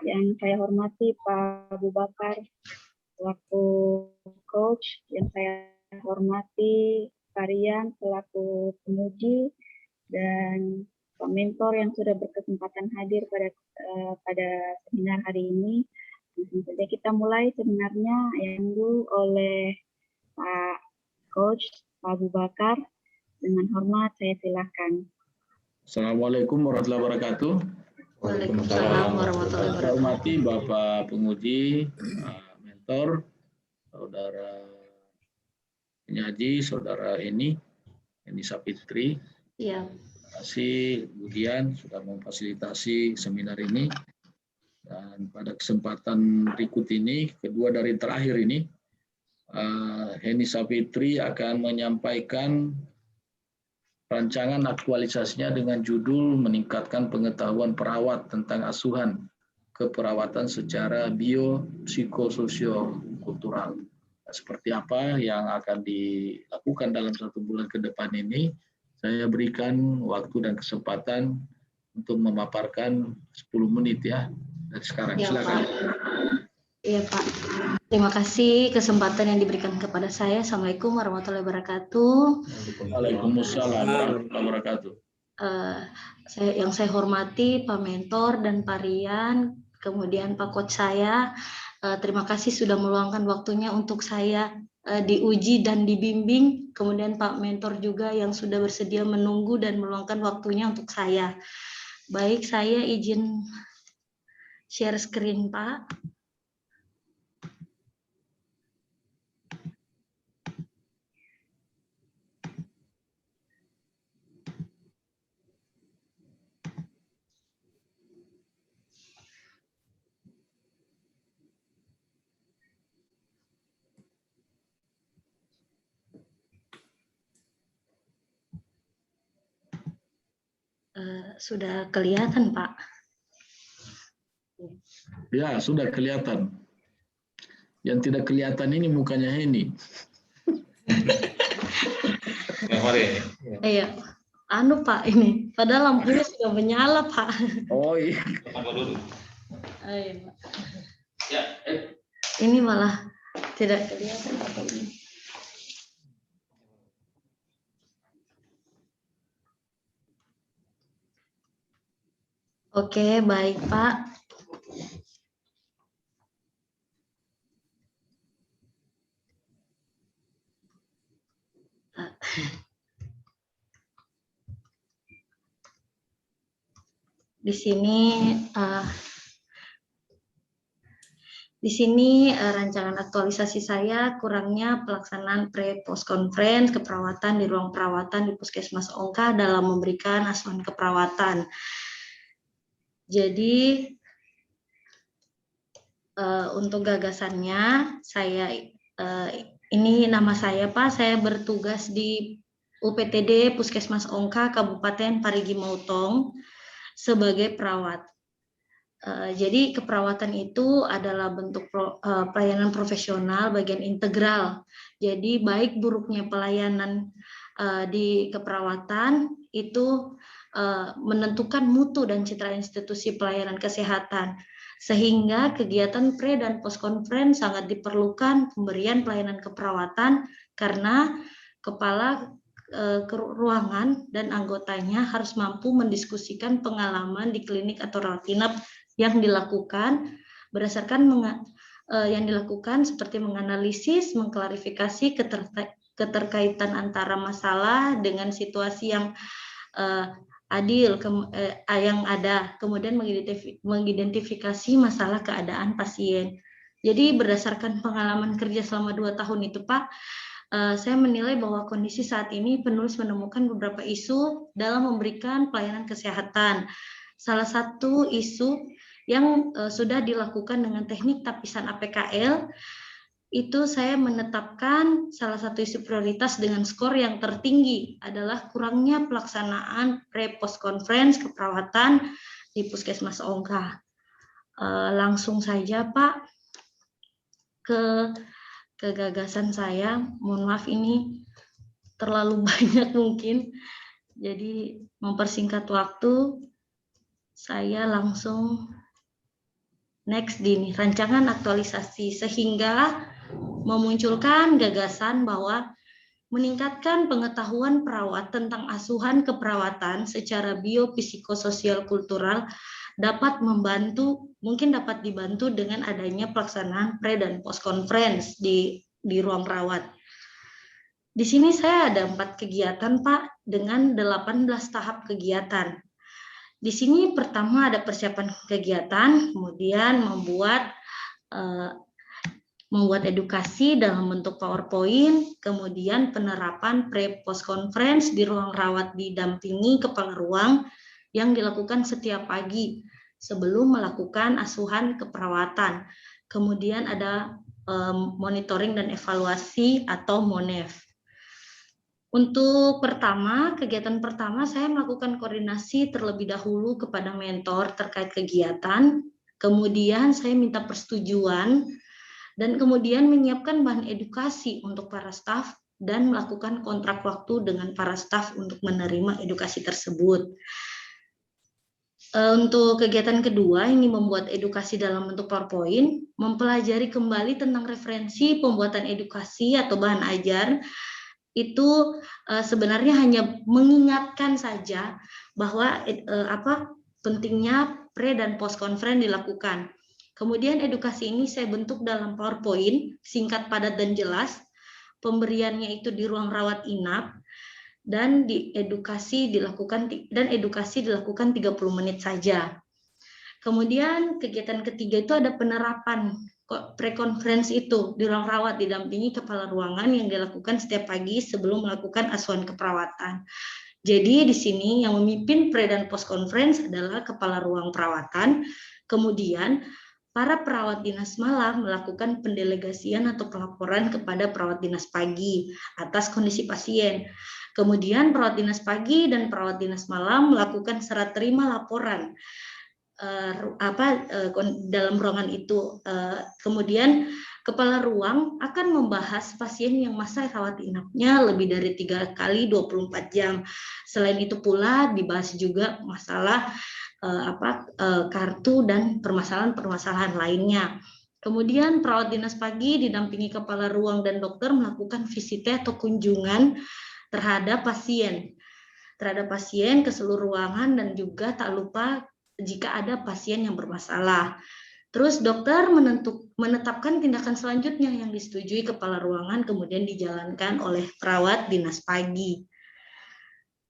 Yang saya hormati Pak Abu Bakar selaku coach, yang saya hormati Pak Rian selaku penguji, dan Pak Mentor yang sudah berkesempatan hadir pada seminar hari ini. Langsung saja kita mulai seminarnya yang dulu oleh Pak Coach Pak Abu Bakar. Dengan hormat saya silakan. Assalamualaikum warahmatullahi wabarakatuh. Waalaikumsalam warahmatullahi Saya wabarakatuh. hormati Bapak penguji, mentor, saudara penyaji, saudara Eni Sapitri. Iya. Terima kasih kemudian sudah memfasilitasi seminar ini. Dan pada kesempatan berikut ini, kedua dari terakhir ini, Eni Sapitri akan menyampaikan rancangan aktualisasinya dengan judul meningkatkan pengetahuan perawat tentang asuhan keperawatan secara biopsikososio-kultural. Seperti apa yang akan dilakukan dalam 1 bulan ke depan ini, saya berikan waktu dan kesempatan untuk memaparkan 10 menit ya dari sekarang. Ya, silakan. Pak. Iya Pak, terima kasih kesempatan yang diberikan kepada saya. Assalamualaikum warahmatullahi wabarakatuh. Waalaikumsalam warahmatullahi wabarakatuh. Yang saya hormati Pak Mentor dan Pak Rian, kemudian Pak Coach saya, terima kasih sudah meluangkan waktunya untuk saya diuji dan dibimbing. Kemudian Pak Mentor juga yang sudah bersedia menunggu dan meluangkan waktunya untuk saya. Baik, saya izin share screen Pak. Sudah kelihatan Pak? Ya, sudah kelihatan. Yang tidak kelihatan ini mukanya Heni. Iya, Pak ini. Padahal lampunya sudah menyala Pak. Oh iya. Ayo, Pak. Ini malah tidak kelihatan apa ini. Oke, baik Pak. Di sini rancangan aktualisasi saya kurangnya pelaksanaan pre-post conference keperawatan di ruang perawatan di Puskesmas Ongka dalam memberikan asuhan keperawatan. Jadi untuk gagasannya ini nama saya Pak, saya bertugas di UPTD Puskesmas Ongka Kabupaten Parigi Motong sebagai perawat. Jadi keperawatan itu adalah bentuk pelayanan profesional bagian integral. Jadi baik buruknya pelayanan di keperawatan itu menentukan mutu dan citra institusi pelayanan kesehatan. Sehingga kegiatan pre dan post conference sangat diperlukan pemberian pelayanan keperawatan karena kepala ruangan dan anggotanya harus mampu mendiskusikan pengalaman di klinik atau rawat inap yang dilakukan berdasarkan yang dilakukan seperti menganalisis, mengklarifikasi keterkaitan antara masalah dengan situasi yang adil yang ada, kemudian mengidentifikasi masalah keadaan pasien. Jadi berdasarkan pengalaman kerja selama 2 tahun itu Pak, saya menilai bahwa kondisi saat ini penulis menemukan beberapa isu dalam memberikan pelayanan kesehatan. Salah satu isu yang sudah dilakukan dengan teknik tapisan APKL, itu saya menetapkan salah satu isu prioritas dengan skor yang tertinggi adalah kurangnya pelaksanaan pre-post conference keperawatan di Puskesmas Ongka. Langsung saja Pak ke gagasan saya. Mohon maaf ini terlalu banyak mungkin, jadi mempersingkat waktu. saya langsung next di rancangan aktualisasi, sehingga memunculkan gagasan bahwa meningkatkan pengetahuan perawat tentang asuhan keperawatan secara biopsikososial kultural mungkin dapat dibantu dengan adanya pelaksanaan pre dan post conference di ruang rawat. Di sini saya ada 4 kegiatan, Pak, dengan 18 tahap kegiatan. Di sini pertama ada persiapan kegiatan, kemudian membuat edukasi dalam bentuk PowerPoint, kemudian penerapan pre-post conference di ruang rawat didampingi kepala ruang yang dilakukan setiap pagi sebelum melakukan asuhan keperawatan. Kemudian ada monitoring dan evaluasi atau MONEV. Untuk kegiatan pertama saya melakukan koordinasi terlebih dahulu kepada mentor terkait kegiatan, kemudian saya minta persetujuan, dan kemudian menyiapkan bahan edukasi untuk para staf dan melakukan kontrak waktu dengan para staf untuk menerima edukasi tersebut. Untuk kegiatan kedua, ini membuat edukasi dalam bentuk PowerPoint, mempelajari kembali tentang referensi pembuatan edukasi atau bahan ajar. Itu sebenarnya hanya mengingatkan saja bahwa pentingnya pre dan post conference dilakukan. Kemudian edukasi ini saya bentuk dalam PowerPoint, singkat, padat, dan jelas. Pemberiannya itu di ruang rawat inap, dan edukasi dilakukan 30 menit saja. Kemudian kegiatan ketiga itu ada penerapan pre-conference itu di ruang rawat didampingi kepala ruangan yang dilakukan setiap pagi sebelum melakukan asuhan keperawatan. Jadi di sini yang memimpin pre dan post conference adalah kepala ruang perawatan. Kemudian para perawat dinas malam melakukan pendelegasian atau pelaporan kepada perawat dinas pagi atas kondisi pasien. Kemudian perawat dinas pagi dan perawat dinas malam melakukan serah terima laporan dalam ruangan itu. Kemudian kepala ruang akan membahas pasien yang masa rawat inapnya lebih dari 3 kali 24 jam. Selain itu pula dibahas juga masalah kartu dan permasalahan-permasalahan lainnya. Kemudian perawat dinas pagi didampingi kepala ruang dan dokter melakukan visite atau kunjungan terhadap pasien ke seluruh ruangan, dan juga tak lupa jika ada pasien yang bermasalah. Terus dokter menetapkan tindakan selanjutnya yang disetujui kepala ruangan, kemudian dijalankan oleh perawat dinas pagi.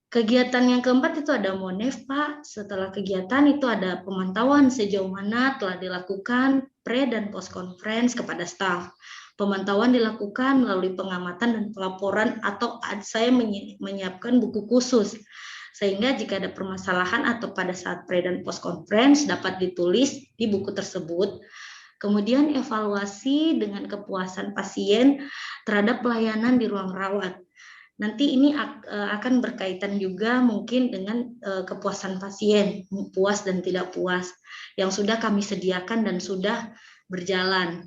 Kegiatan yang keempat itu ada MONEV, Pak. Setelah kegiatan itu ada pemantauan sejauh mana telah dilakukan pre dan post conference kepada staf. Pemantauan dilakukan melalui pengamatan dan pelaporan, atau saya menyiapkan buku khusus sehingga jika ada permasalahan atau pada saat pre dan post conference dapat ditulis di buku tersebut. Kemudian evaluasi dengan kepuasan pasien terhadap pelayanan di ruang rawat. Nanti ini akan berkaitan juga mungkin dengan kepuasan pasien, puas dan tidak puas, yang sudah kami sediakan dan sudah berjalan.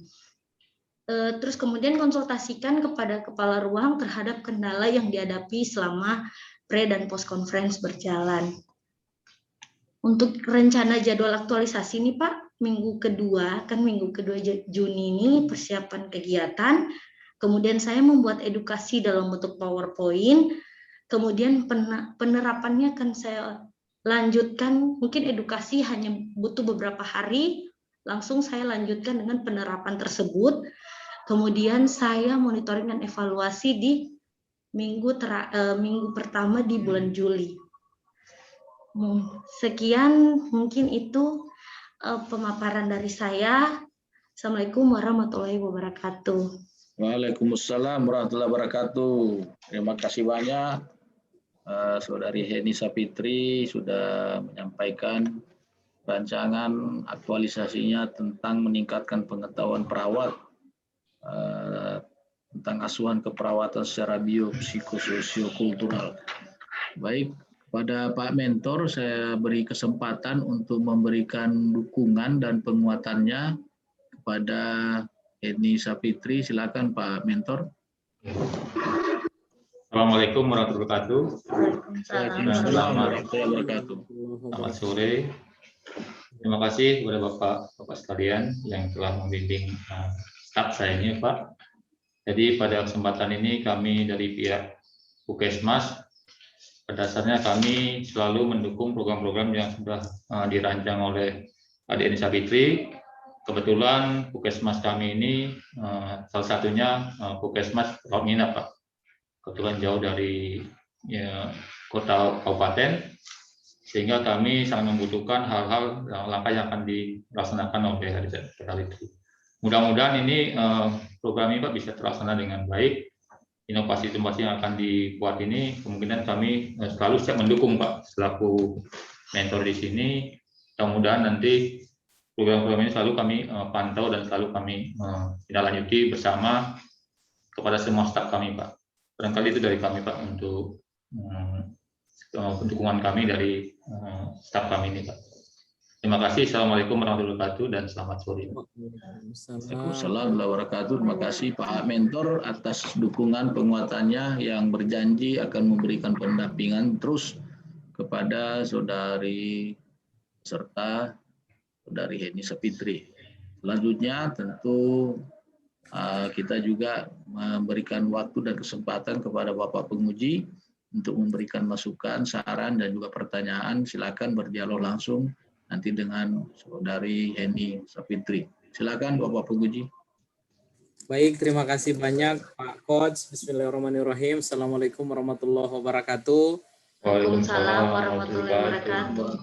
Terus kemudian konsultasikan kepada kepala ruang terhadap kendala yang dihadapi selama pre dan post conference berjalan. Untuk rencana jadwal aktualisasi ini, Pak, minggu kedua Juni ini persiapan kegiatan, kemudian saya membuat edukasi dalam bentuk PowerPoint, kemudian penerapannya akan saya lanjutkan, mungkin edukasi hanya butuh beberapa hari, langsung saya lanjutkan dengan penerapan tersebut. Kemudian saya monitoring dan evaluasi di minggu pertama di bulan Juli. Sekian mungkin itu pemaparan dari saya. Assalamualaikum warahmatullahi wabarakatuh. Waalaikumsalam warahmatullahi wabarakatuh. Terima kasih banyak Saudari Heni Sapitri sudah menyampaikan rancangan aktualisasinya tentang meningkatkan pengetahuan perawat tentang asuhan keperawatan secara biopsikososio-kultural. Baik, pada Pak Mentor saya beri kesempatan untuk memberikan dukungan dan penguatannya kepada Heni Sapitri. Silakan Pak Mentor. Assalamualaikum warahmatullahi wabarakatuh. Waalaikumsalam warahmatullahi wabarakatuh. Selamat sore Terima kasih kepada Bapak sekalian yang telah membimbing staf saya ini, Pak. Jadi pada kesempatan ini kami dari pihak Puskesmas, pada dasarnya kami selalu mendukung program-program yang sudah dirancang oleh Adik Eni Savitri. Kebetulan Puskesmas kami ini salah satunya Puskesmas rawat inap, Pak. Kebetulan jauh dari kota kabupaten, sehingga kami sangat membutuhkan hal-hal langkah yang akan dilaksanakan oleh Adik Savitri. Mudah-mudahan ini program ini Pak bisa terlaksana dengan baik. Inovasi-inovasi yang akan dibuat ini kemungkinan kami selalu siap mendukung, Pak, selaku mentor di sini. Mudah-mudahan nanti program-program ini selalu kami pantau dan selalu kami tindak-lanjuti bersama kepada semua staf kami, Pak. Barangkali itu dari kami, Pak, untuk dukungan kami dari staf kami ini, Pak. Terima kasih. Assalamualaikum warahmatullahi wabarakatuh dan selamat sore. Waalaikumsalam warahmatullahi wabarakatuh. Terima kasih Pak Mentor atas dukungan penguatannya yang berjanji akan memberikan pendampingan terus kepada saudari serta saudari Eni Savitri. Selanjutnya tentu kita juga memberikan waktu dan kesempatan kepada Bapak penguji untuk memberikan masukan, saran dan juga pertanyaan. Silakan berdialog langsung nanti dengan saudari Eni Savitri. Silakan Bapak penguji. Baik, terima kasih banyak Pak Coach. Bismillahirrahmanirrahim. Assalamualaikum warahmatullahi wabarakatuh. Waalaikumsalam warahmatullahi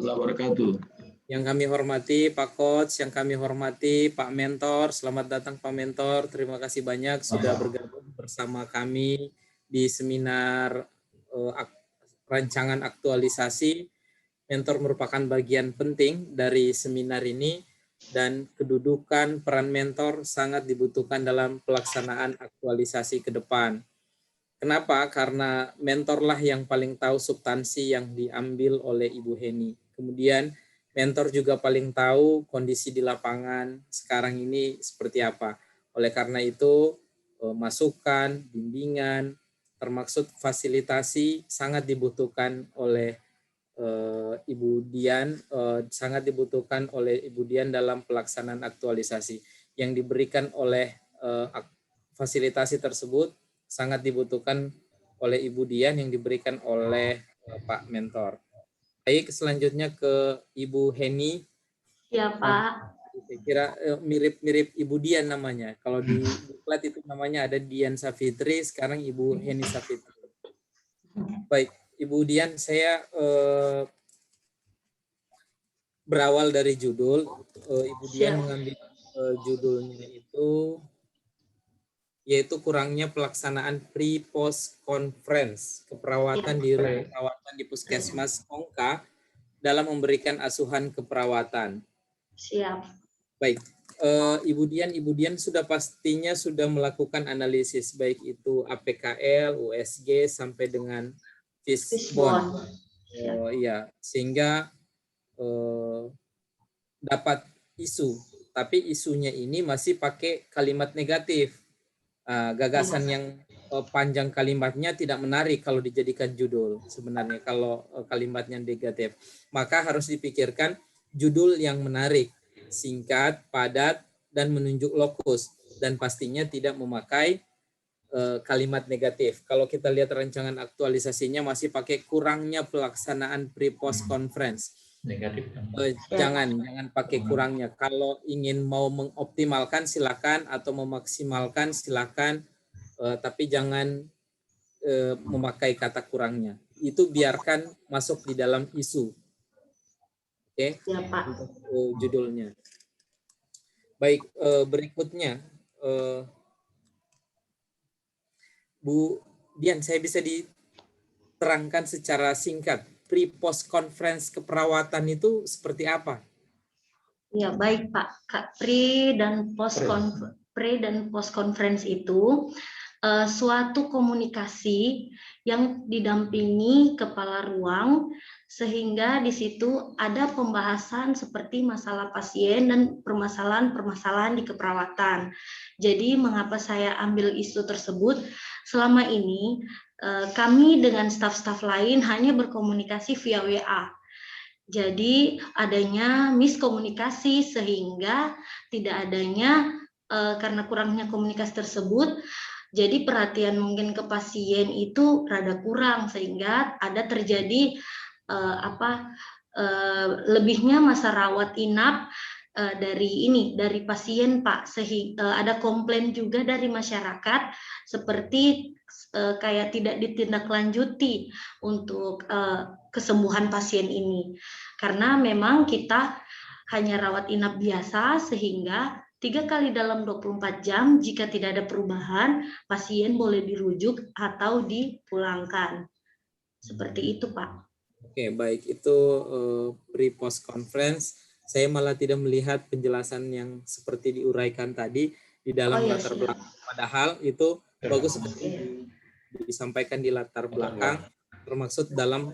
wabarakatuh. Yang kami hormati Pak Coach, yang kami hormati Pak Mentor. Selamat datang Pak Mentor. Terima kasih banyak sudah bergabung bersama kami di seminar rancangan aktualisasi. Mentor merupakan bagian penting dari seminar ini dan kedudukan peran mentor sangat dibutuhkan dalam pelaksanaan aktualisasi ke depan. Kenapa? Karena mentorlah yang paling tahu substansi yang diambil oleh Ibu Heni. Kemudian mentor juga paling tahu kondisi di lapangan sekarang ini seperti apa. Oleh karena itu, masukan, bimbingan, termasuk fasilitasi sangat dibutuhkan oleh Ibu Dian, sangat dibutuhkan oleh Ibu Dian dalam pelaksanaan aktualisasi. Yang diberikan oleh fasilitasi tersebut sangat dibutuhkan oleh Ibu Dian yang diberikan oleh Pak Mentor. Baik, selanjutnya ke Ibu Heni. Ya, Pak. Saya kira mirip-mirip Ibu Dian namanya. Kalau di buklet itu namanya ada Dian Savitri, sekarang Ibu Heni Savitri. Baik. Ibu Dian, saya berawal dari judul. Ibu Dian mengambil judulnya itu, yaitu kurangnya pelaksanaan pre-post conference keperawatan di rumah perawatan di Puskesmas Ongka dalam memberikan asuhan keperawatan. Siap. Baik, Ibu Dian sudah pastinya sudah melakukan analisis baik itu APKL, USG sampai dengan Fishbone. Iya, sehingga dapat isu, tapi isunya ini masih pakai kalimat negatif. Gagasan yang panjang kalimatnya tidak menarik kalau dijadikan judul. Sebenarnya kalau kalimatnya negatif, maka harus dipikirkan judul yang menarik, singkat, padat, dan menunjuk lokus, dan pastinya tidak memakai kalimat negatif. Kalau kita lihat rancangan aktualisasinya masih pakai kurangnya pelaksanaan pre-post conference. Negatif. Jangan pakai kurangnya. Kalau ingin mau mengoptimalkan silakan, atau memaksimalkan silakan, tapi jangan memakai kata kurangnya. Itu biarkan masuk di dalam isu. Oke, ya, Pak. Untuk judulnya. Baik, berikutnya. Bu Dian, saya bisa diterangkan secara singkat, pre-post conference keperawatan itu seperti apa? Ya, baik Pak. Pre dan post conference itu suatu komunikasi yang didampingi kepala ruang, sehingga di situ ada pembahasan seperti masalah pasien dan permasalahan-permasalahan di keperawatan. Jadi mengapa saya ambil isu tersebut? Selama ini kami dengan staf-staf lain hanya berkomunikasi via WA. Jadi adanya miskomunikasi sehingga tidak adanya karena kurangnya komunikasi tersebut, jadi perhatian mungkin ke pasien itu rada kurang sehingga ada terjadi lebihnya masa rawat inap dari pasien Pak, sehingga ada komplain juga dari masyarakat seperti kayak tidak ditindaklanjuti untuk kesembuhan pasien ini, karena memang kita hanya rawat inap biasa sehingga 3 kali dalam 24 jam jika tidak ada perubahan pasien boleh dirujuk atau dipulangkan, seperti itu Pak. Oke, baik, itu pre-post conference. Saya malah tidak melihat penjelasan yang seperti diuraikan tadi di dalam latar belakang. Padahal itu bagus sekali disampaikan di latar belakang, termaksud dalam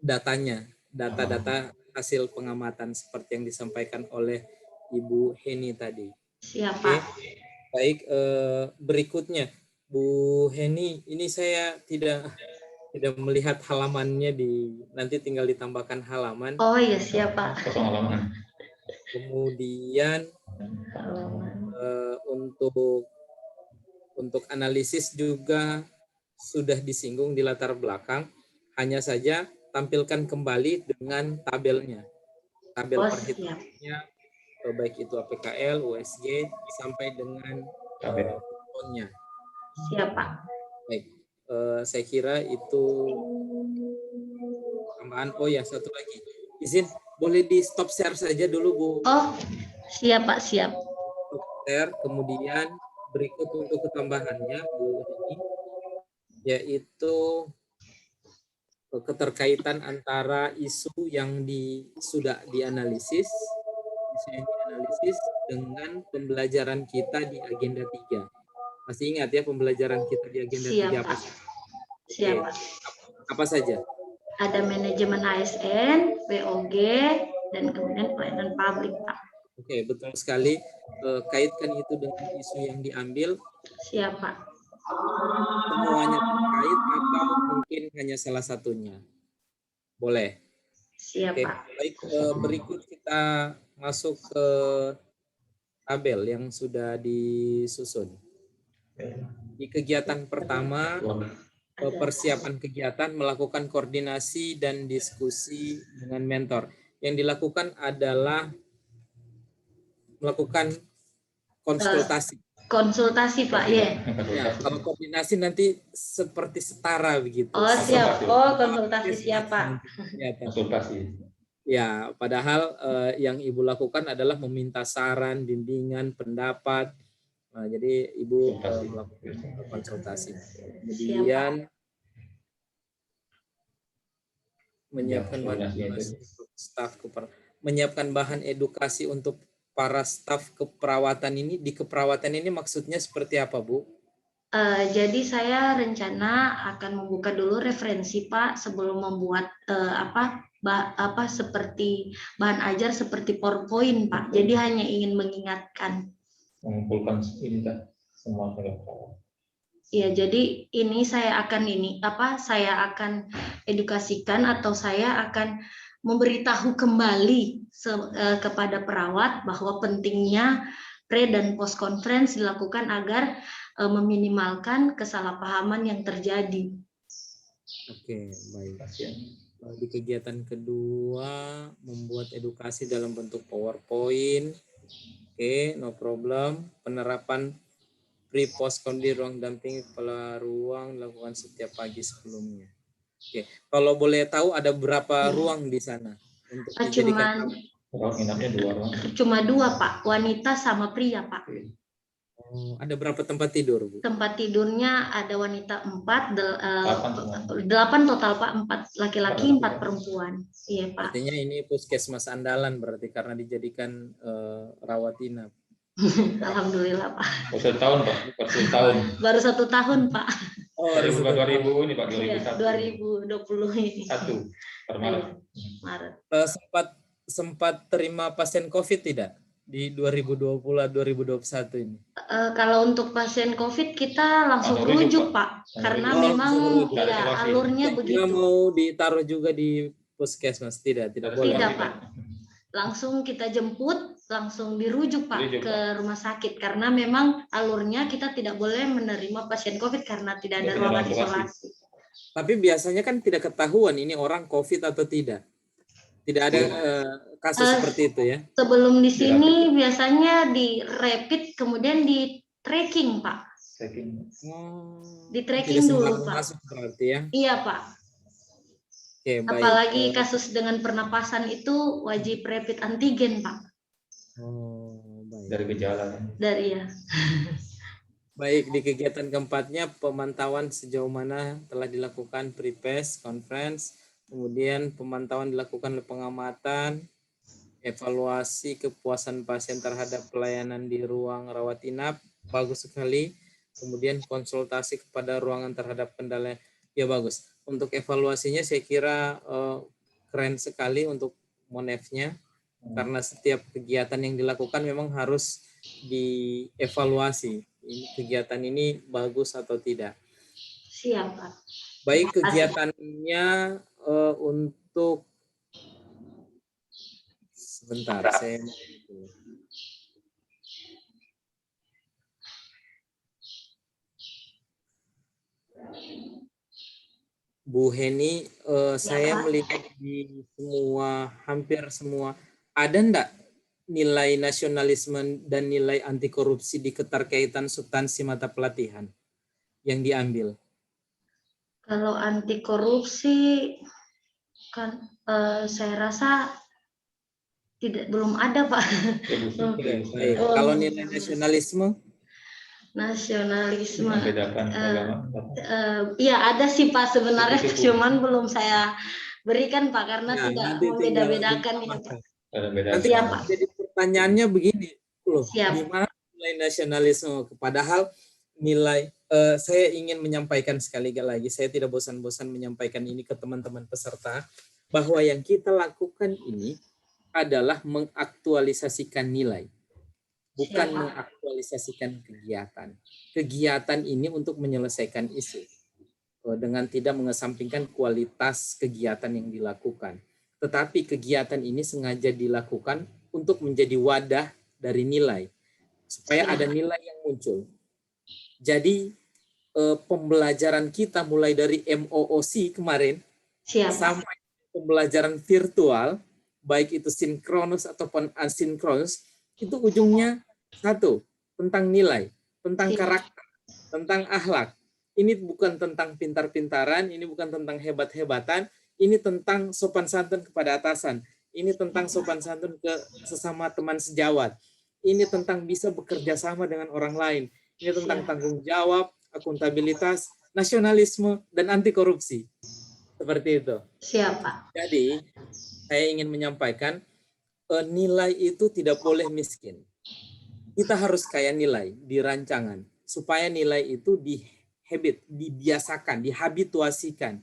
datanya, data-data hasil pengamatan seperti yang disampaikan oleh Ibu Heni tadi. Siapa? Oke. Baik, berikutnya Bu Heni, ini saya tidak melihat halamannya, nanti tinggal ditambahkan halaman. Oh iya, siapa? Halaman. Kemudian untuk analisis juga sudah disinggung di latar belakang, hanya saja tampilkan kembali dengan tabelnya, tabel perhitungannya, baik itu APKL, USG sampai dengan tabelnya. Siapa? Baik. Saya kira itu tambahan. Oh ya, satu lagi. Izin, boleh di stop share saja dulu, Bu. Oh, siap Pak, siap. Stop share, kemudian berikut untuk ketambahannya, Bu Heni, yaitu keterkaitan antara isu yang sudah dianalisis, dengan pembelajaran kita di agenda 3. Masih ingat ya pembelajaran kita di agenda 3 apa? Siap. Apa saja? Ada manajemen ASN, WOG, dan kemudian pelayanan publik, Pak. Oke, betul sekali. Kaitkan itu dengan isu yang diambil. Siap, Pak. Semuanya terkait atau mungkin hanya salah satunya? Boleh. Siap, Oke, Pak. baik. Berikut kita masuk ke tabel yang sudah disusun. Di kegiatan pertama, persiapan kegiatan, melakukan koordinasi dan diskusi dengan mentor. Yang dilakukan adalah melakukan konsultasi. Konsultasi, Pak, ya. Ya, kalau koordinasi nanti seperti setara begitu. Oh, siap. Oh, konsultasi siapa? Konsultasi. Ya, padahal yang Ibu lakukan adalah meminta saran, bimbingan, pendapat. Nah, jadi Ibu melakukan konsultasi. Kemudian menyiapkan bahan edukasi untuk para staf keperawatan ini. Di keperawatan ini maksudnya seperti apa, Bu? Jadi saya rencana akan membuka dulu referensi, Pak, sebelum membuat seperti bahan ajar seperti PowerPoint, Pak. Jadi hanya ingin mengingatkan. Mengumpulkan ini kan semua perawat. Iya, jadi ini saya akan edukasikan atau saya akan memberitahu kembali kepada perawat bahwa pentingnya pre dan post conference dilakukan agar meminimalkan kesalahpahaman yang terjadi. Oke, baik. Di kegiatan kedua, membuat edukasi dalam bentuk PowerPoint. Oke, no problem. Penerapan pre-post di ruang damping kepala ruang dilakukan setiap pagi sebelumnya. Oke, kalau boleh tahu ada berapa ruang di sana untuk dijadikan? Cuma 2, Pak. Wanita sama pria, Pak. Oh, ada berapa tempat tidur, Bu? Tempat tidurnya ada wanita 4, 8 total, Pak. 4 laki-laki, 4 perempuan. Iya, Pak. Artinya ini puskesmas andalan berarti karena dijadikan rawat inap. Alhamdulillah, Pak. Baru 1 tahun, Pak. Baru 1 tahun, Pak. Oh, 2000 ini, Pak. 2020 ini. 1 Maret. Sempat terima pasien COVID tidak di 2020-2021 ini? Kalau untuk pasien COVID kita langsung rujuk, Pak. Karena memang ya alurnya begitu. Mau ditaruh juga di puskesmas? Tidak boleh. Tidak, Pak. Langsung kita jemput, langsung dirujuk, Pak, Dirujuk, ke rumah sakit. Karena memang alurnya kita tidak boleh menerima pasien COVID karena tidak ada ruangan isolasi. Tapi biasanya kan tidak ketahuan ini orang COVID atau tidak. Tidak ada kasus seperti itu ya. Sebelum di sini biasanya di rapid, kemudian di tracking, Pak. Di tracking dulu, Pak. Masuk berarti ya. Iya, Pak. Oke, baik. Apalagi kasus dengan pernapasan itu wajib rapid antigen, Pak. Oh, baik. Dari gejala. Dari ya. Baik, di kegiatan keempatnya pemantauan sejauh mana telah dilakukan pre-PES, conference, kemudian pemantauan dilakukan oleh pengamatan, evaluasi kepuasan pasien terhadap pelayanan di ruang rawat inap, bagus sekali. Kemudian konsultasi kepada ruangan terhadap kendala, ya bagus. Untuk evaluasinya saya kira keren sekali untuk Monef-nya, karena setiap kegiatan yang dilakukan memang harus dievaluasi. Kegiatan ini bagus atau tidak. Siap, Pak. Baik, kegiatannya untuk sebentar, saya Bu Heni, saya melihat di hampir semua, ada enggak nilai nasionalisme dan nilai anti korupsi di keterkaitan substansi mata pelatihan yang diambil? Kalau anti korupsi kan saya rasa belum ada, Pak. Baik. Kalau nilai nasionalisme? Nasionalisme. Membedakan agama. Iya ada sih, Pak, sebenarnya, cuman belum saya berikan, Pak, karena tidak membeda-bedakan ya, Pak. Nanti Pak. jadi pertanyaannya begini loh, Siap. gimana nilai nasionalisme? Padahal nilai saya ingin menyampaikan sekali lagi, saya tidak bosan-bosan menyampaikan ini ke teman-teman peserta, bahwa yang kita lakukan ini adalah mengaktualisasikan nilai, bukan mengaktualisasikan kegiatan. Kegiatan ini untuk menyelesaikan isu dengan tidak mengesampingkan kualitas kegiatan yang dilakukan. Tetapi kegiatan ini sengaja dilakukan untuk menjadi wadah dari nilai, supaya ada nilai yang muncul. Jadi pembelajaran kita mulai dari MOOC kemarin sampai pembelajaran virtual, baik itu sinkronus ataupun asinkronus, itu ujungnya satu, tentang nilai, tentang karakter, tentang akhlak. Ini bukan tentang pintar-pintaran, ini bukan tentang hebat-hebatan, ini tentang sopan santun kepada atasan, ini tentang sopan santun ke sesama teman sejawat, ini tentang bisa bekerja sama dengan orang lain, ini tentang tanggung jawab, akuntabilitas, nasionalisme, dan anti korupsi. Seperti itu. Siapa? Jadi, saya ingin menyampaikan, nilai itu tidak boleh miskin. Kita harus kaya nilai di rancangan, supaya nilai itu dibiasakan, dihabituasikan.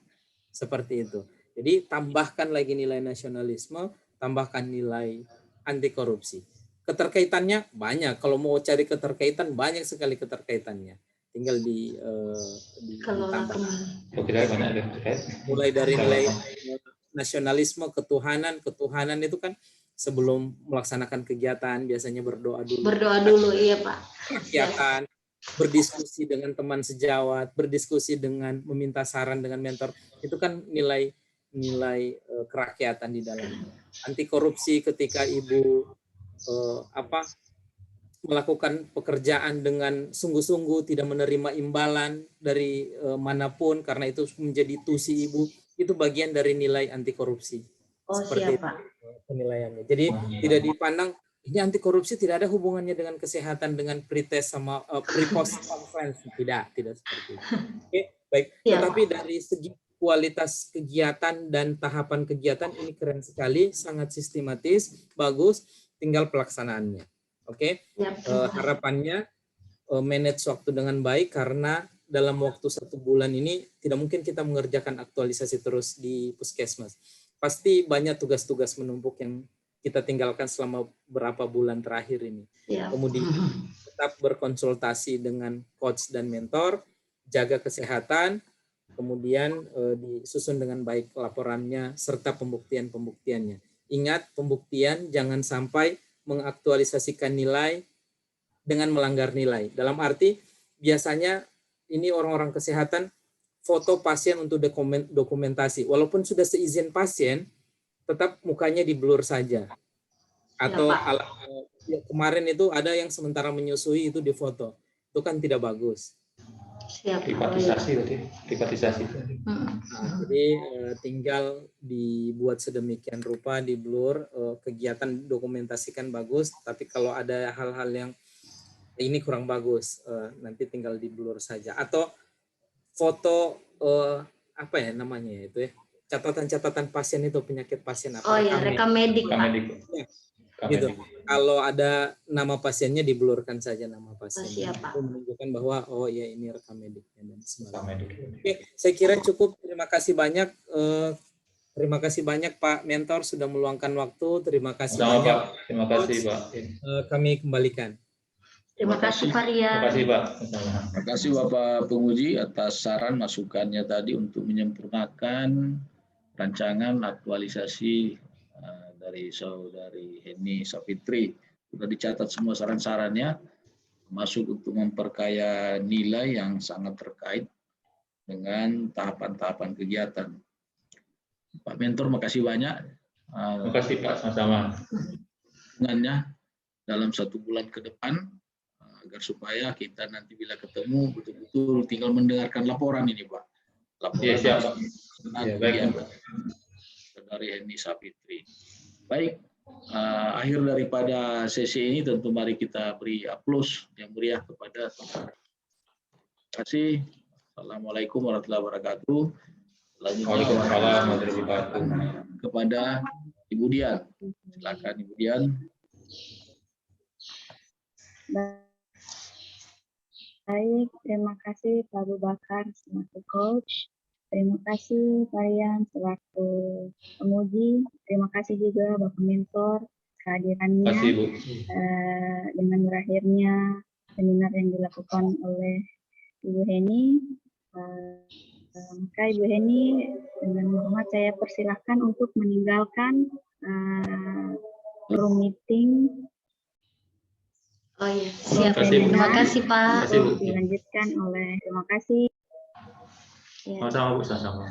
Seperti itu. Jadi, tambahkan lagi nilai nasionalisme, tambahkan nilai anti korupsi. Keterkaitannya banyak. Kalau mau cari keterkaitan, banyak sekali keterkaitannya. Tinggal ditambah. Mulai dari nilai nasionalisme, ketuhanan itu kan sebelum melaksanakan kegiatan biasanya berdoa dulu. Berdoa dulu, iya, Pak. Kegiatan, berdiskusi dengan teman sejawat, berdiskusi dengan meminta saran dengan mentor, itu kan nilai kerakyatan di dalamnya. Anti korupsi ketika Ibu melakukan pekerjaan dengan sungguh-sungguh, tidak menerima imbalan dari manapun karena itu menjadi tusi Ibu, itu bagian dari nilai anti korupsi. Seperti itu penilaiannya. Jadi tidak dipandang ini anti korupsi tidak ada hubungannya dengan kesehatan, dengan pre-test sama pre-post conference, tidak seperti itu. Oke, baik. Tetapi dari segi kualitas kegiatan dan tahapan kegiatan ini keren sekali, sangat sistematis, bagus, tinggal pelaksanaannya. Oke, harapannya manage waktu dengan baik, karena dalam waktu 1 bulan ini tidak mungkin kita mengerjakan aktualisasi terus di puskesmas. Pasti banyak tugas-tugas menumpuk yang kita tinggalkan selama berapa bulan terakhir ini. Kemudian tetap berkonsultasi dengan coach dan mentor, jaga kesehatan, kemudian disusun dengan baik laporannya serta pembuktian-pembuktiannya. Ingat, pembuktian jangan sampai mengaktualisasikan nilai dengan melanggar nilai. Dalam arti, biasanya ini orang-orang kesehatan foto pasien untuk dokumentasi. Walaupun sudah seizin pasien, tetap mukanya di-blur saja. Atau kemarin itu ada yang sementara menyusui itu difoto. Itu kan tidak bagus. Siap. Privatisasi berarti. Privatisasi. Nah, jadi tinggal dibuat sedemikian rupa, di-blur, kegiatan dokumentasikan bagus, tapi kalau ada hal-hal yang ini kurang bagus, nanti tinggal di-blur saja. Atau foto apa ya namanya itu ya, catatan-catatan pasien itu, penyakit pasien apa? Oh ya, rekam medik, Pak. Ya, gitu. Kalau ada nama pasiennya diblurkan saja nama pasiennya. Siap, Pak. Itu menunjukkan bahwa oh ya ini rekam mediknya dan sebagainya. Oke, saya kira cukup. Terima kasih banyak. Terima kasih banyak Pak Mentor sudah meluangkan waktu. Terima kasih banyak. Pak. Terima kasih Pak. Kami kembalikan. Terima kasih Pak Rian. Terima kasih Pak. Terima kasih Bapak Penguji atas saran masukannya tadi untuk menyempurnakan rancangan aktualisasi dari Saudari Heni Sapitri. Sudah dicatat semua saran-sarannya, masuk untuk memperkaya nilai yang sangat terkait dengan tahapan-tahapan kegiatan. Pak Mentor, makasih banyak. Terima kasih Pak, sama-sama. Dengannya dalam 1 bulan ke depan, agar supaya kita nanti bila ketemu betul-betul tinggal mendengarkan laporan ini Pak. Laporan ya, siap, Pak. Ya, baik, Saudari Heni Sapitri. Baik, akhir daripada sesi ini tentu mari kita beri aplaus yang meriah kepada Terima kasih. Assalamualaikum warahmatullahi wabarakatuh. Waalaikumsalam warahmatullahi wabarakatuh. Kepada Ibu Dian. Silakan Ibu Dian. Baik, terima kasih Pak Abu Bakar selaku coach. Terima kasih Pak Rian selaku penguji. Terima kasih juga Bapak Mentor kehadirannya. Terima kasih Bu. Dengan berakhirnya seminar yang dilakukan oleh Ibu Heni, maka Ibu Heni dengan hormat saya persilahkan untuk meninggalkan room meeting. Oh iya, siap. Terima kasih Pak. Dilanjutkan oleh terima kasih. Sama-sama Bu, sama-sama.